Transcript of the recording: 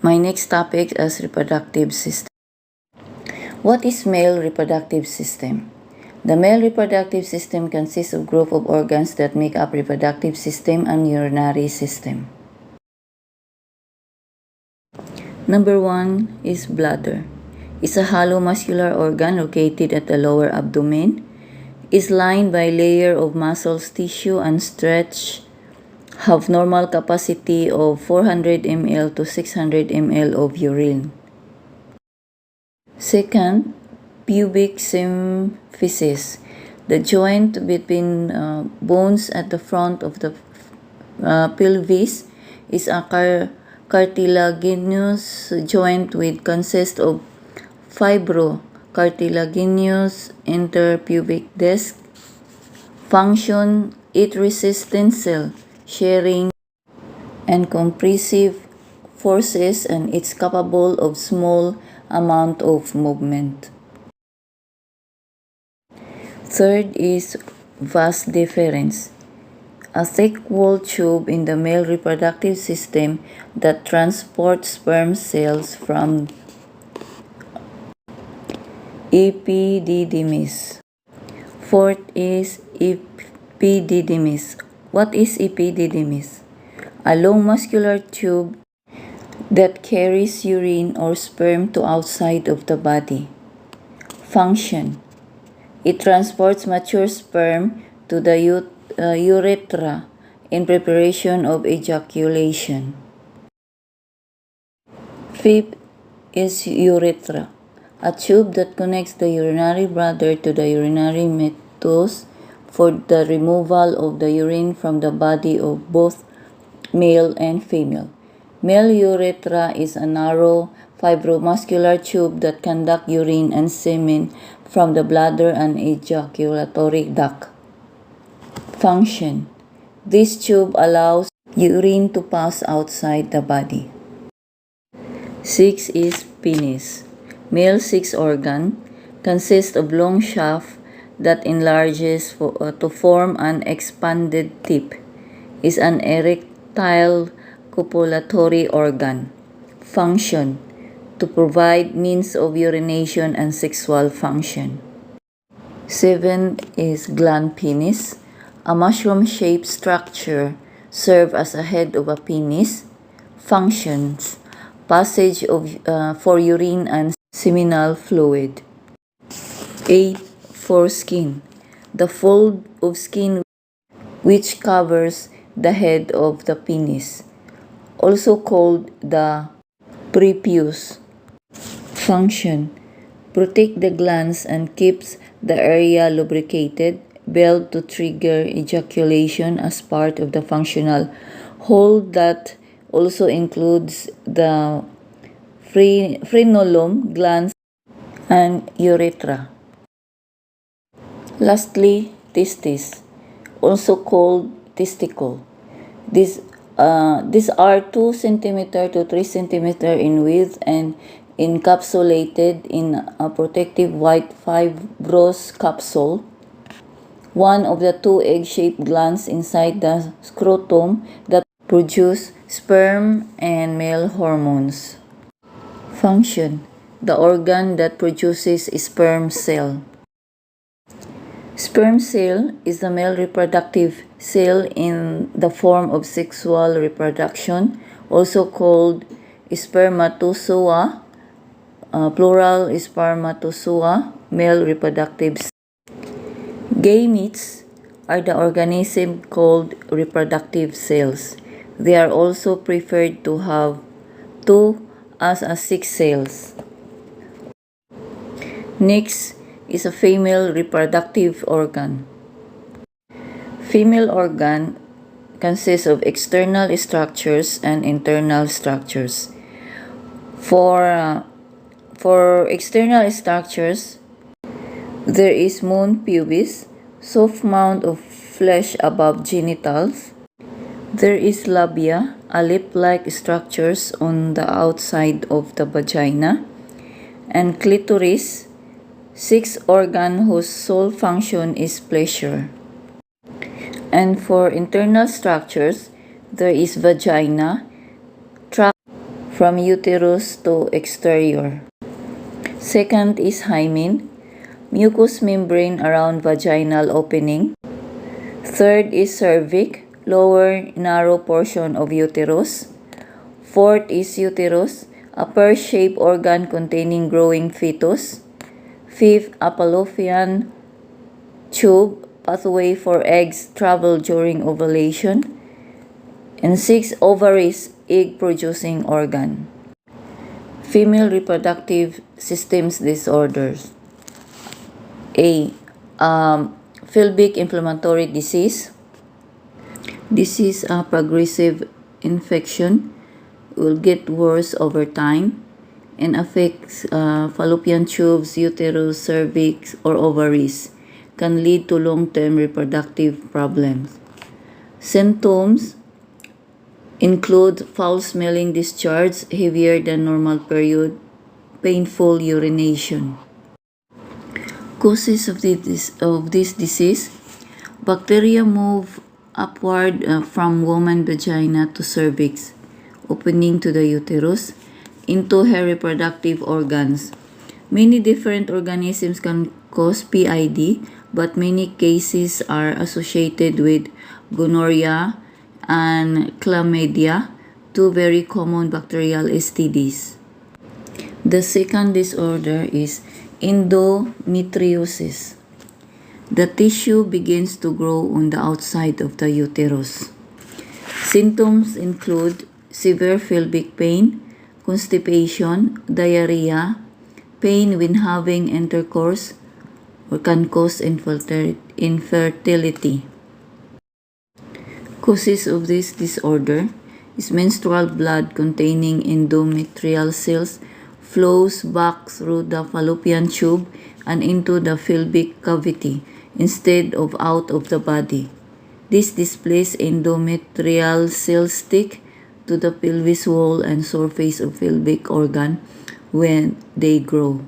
My next topic is reproductive system. What is male reproductive system? The male reproductive system consists of a group of organs that make up reproductive system and urinary system. Number 1 is bladder. It's a hollow muscular organ located at the lower abdomen. Is lined by a layer of muscles, tissue, and stretch. Have normal capacity of 400 ml to 600 ml of urine. Second, pubic symphysis. The joint between bones at the front of the pelvis is a cartilaginous joint which consists of fibrocartilaginous interpubic disc. Function: it resistant cell, sharing and compressive forces, and it's capable of small amount of movement. Third is vas deferens, a thick-walled tube in the male reproductive system that transports sperm cells from epididymis. Fourth is epididymis. What is epididymis? A long muscular tube that carries urine or sperm to outside of the body. Function: it transports mature sperm to the urethra in preparation of ejaculation. Fifth is urethra, a tube that connects the urinary bladder to the urinary meatus for the removal of the urine from the body of both male and female. Male urethra is a narrow fibromuscular tube that conducts urine and semen from the bladder and ejaculatory duct. Function: this tube allows urine to pass outside the body. 6 is penis. Male sex organ consists of long shaft that enlarges to form an expanded tip. Is an erectile copulatory organ. Function: to provide means of urination and sexual function. 7 is gland penis, a mushroom-shaped structure serves as a head of a penis. Functions: passage for urine and seminal fluid. 8. Foreskin, the fold of skin which covers the head of the penis, also called the prepuce. Function: protect the glands and keeps the area lubricated. Built to trigger ejaculation as part of the functional whole that also includes the frenulum glands and urethra. Lastly, testes, also called testicle. These are 2 cm to 3 cm in width and encapsulated in a protective white fibrous capsule. One of the 2 egg-shaped glands inside the scrotum that produce sperm and male hormones. Function: the organ that produces sperm cell. Sperm cell is the male reproductive cell in the form of sexual reproduction, also called spermatozoa, plural spermatozoa, male reproductive cell. Gametes are the organism called reproductive cells. They are also preferred to have 2 as 6 cells. Next is a female reproductive organ. Female organ consists of external structures and internal structures. For external structures, there is mons pubis, soft mound of flesh above genitals. There is labia, a lip-like structures on the outside of the vagina, and clitoris, 6 organ whose sole function is pleasure. And for internal structures, there is vagina, tract from uterus to exterior. Second is hymen, mucous membrane around vaginal opening. Third is cervix, lower narrow portion of uterus. Fourth is uterus, a pear-shaped organ containing growing fetus. Fifth, a fallopian tube, pathway for eggs travel during ovulation. And sixth, ovaries, egg-producing organ. Female reproductive systems disorders. A. Pelvic inflammatory disease. This is a progressive infection, will get worse over time and affects fallopian tubes, uterus, cervix, or ovaries. Can lead to long-term reproductive problems. Symptoms include foul-smelling discharge, heavier than normal period, painful urination. Causes of this disease: bacteria move upward from woman vagina to cervix, opening to the uterus, into her reproductive organs. Many different organisms can cause PID, but many cases are associated with gonorrhea and chlamydia, two very common bacterial STDs. The second disorder is endometriosis. The tissue begins to grow on the outside of the uterus. Symptoms include severe pelvic pain, constipation, diarrhea, pain when having intercourse, or can cause infertility. Causes of this disorder is menstrual blood containing endometrial cells flows back through the fallopian tube and into the pelvic cavity instead of out of the body. This displays endometrial cells stick to the pelvis wall and surface of pelvic organ where they grow.